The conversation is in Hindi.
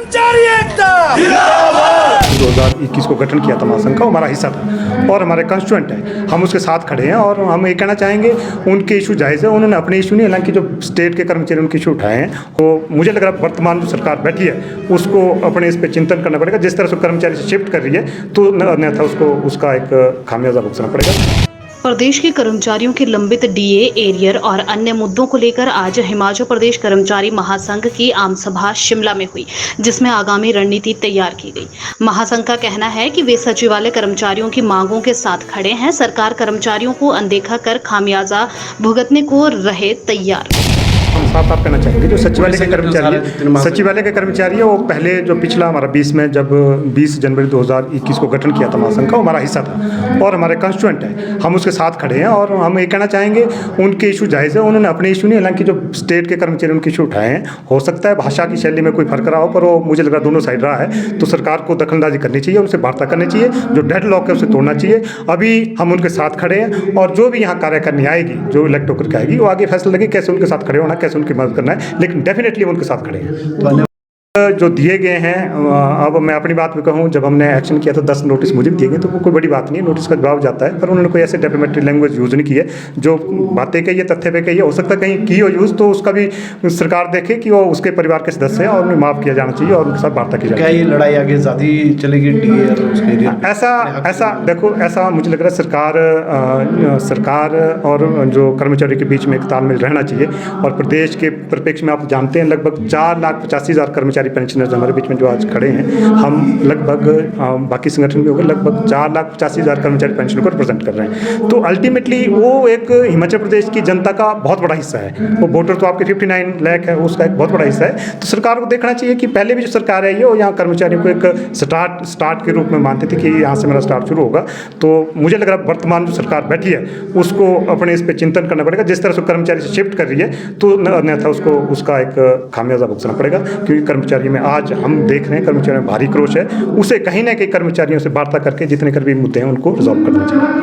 कर्मचारी एकता 2021 को गठन किया था महासंघ का, हमारा हिस्सा था और हमारे कंस्टिट्यूएंट है, हम उसके साथ खड़े हैं और हम ये कहना चाहेंगे उनके इशू जायज़ है। उन्होंने अपने इशू नहीं, हालांकि जो स्टेट के कर्मचारी उनके इशू उठाए हैं वो मुझे लग रहा है वर्तमान जो सरकार बैठी है उसको अपने इस पर चिंतन करना पड़ेगा। जिस तरह से कर्मचारी से शिफ्ट कर रही है तो अन्यथा उसको उसका एक खामियाजा भुगतना पड़ेगा। प्रदेश के कर्मचारियों के लंबित डीए, एरियर और अन्य मुद्दों को लेकर आज हिमाचल प्रदेश कर्मचारी महासंघ की आम सभा शिमला में हुई, जिसमें आगामी रणनीति तैयार की गई। महासंघ का कहना है कि वे सचिवालय कर्मचारियों की मांगों के साथ खड़े हैं। सरकार कर्मचारियों को अनदेखा कर खामियाजा भुगतने को रहे तैयार। हम साफ साफ कहना चाहेंगे जो सचिवालय के कर्मचारी है वो पहले जो पिछला हमारा 20 में जब 20 जनवरी 2021 को गठन किया था महासंघ का, हमारा हिस्सा था और हमारे कंस्टिट्यूएंट है, हम उसके साथ खड़े हैं और हम ये कहना चाहेंगे उनके इशू जायज़ है। उन्होंने अपने इशू नहीं, हालांकि जो स्टेट के कर्मचारी उनके इशू उठाए हैं, हो सकता है भाषा की शैली में कोई फर्क रहा हो, पर वो मुझे लग रहा है दोनों साइड रहा है, तो सरकार को दखलंदाजी करनी चाहिए, उनसे वार्ता करनी चाहिए, जो डेड लॉक है उसे तोड़ना चाहिए। अभी हम उनके साथ खड़े हैं और जो भी यहाँ कार्य करनी आएगी, जो इलेक्ट होकर के आएगी, वो आगे फैसला लगे कैसे उनके साथ खड़े होना, कैसे उनकी मदद करना है, लेकिन डेफिनेटली उनके साथ खड़े हैं। जो दिए गए हैं, अब मैं अपनी बात में कहूँ, जब हमने एक्शन किया था 10 नोटिस मुझे दिए गए, तो वो कोई बड़ी बात नहीं है, नोटिस का जवाब जाता है, पर उन्होंने कोई ऐसे डेफिमेटरी लैंग्वेज यूज़ नहीं की है। जो बातें कही है, तथ्य पे कही है, हो सकता है कहीं की हो यूज़, तो उसका भी सरकार देखे कि वो उसके परिवार के सदस्य हैं और उन्हें माफ़ किया जाना चाहिए और उनके साथ वार्ता की जाए। क्या ये लड़ाई आगे ज़्यादा चलेगी डीए और उसके ऐसा देखो, ऐसा मुझे लग रहा है सरकार और जो कर्मचारी के बीच में एक तालमेल रहना चाहिए। और प्रदेश के परिप्रेक्ष्य में आप जानते हैं लगभग 4,85,000 कर्मचारी पेंशनर्स हमारे बीच में जो आज खड़े हैं, हम लगभग बाकी संगठन भी हो गए लगभग 4,85,000 कर्मचारी पेंशन को रिप्रेजेंट कर रहे हैं। तो अल्टीमेटली वो एक हिमाचल प्रदेश की जनता का बहुत बड़ा हिस्सा है। वो वोटर तो आपके 59 लाख है, उसका एक बहुत बड़ा हिस्सा है। तो सरकार को देखना चाहिए कि पहले भी जो सरकार है ये वो यहाँ कर्मचारियों को एक स्टार्ट के रूप में मानते थे कि यहाँ से मेरा स्टार्ट शुरू होगा। तो मुझे लग रहा है वर्तमान जो सरकार बैठी है उसको अपने इस पर चिंतन करना पड़ेगा। जिस तरह से कर्मचारी से शिफ्ट कर रही है तो अन्यथा उसको उसका एक खामियाजा भुगतना पड़ेगा, क्योंकि कर्मचारी में आज हम देख रहे हैं कर्मचारियों में भारी क्रोश है। उसे कहीं ना कहीं कर्मचारियों से वार्ता करके जितने कर भी मुद्दे हैं उनको रिजॉल्व करना चाहिए।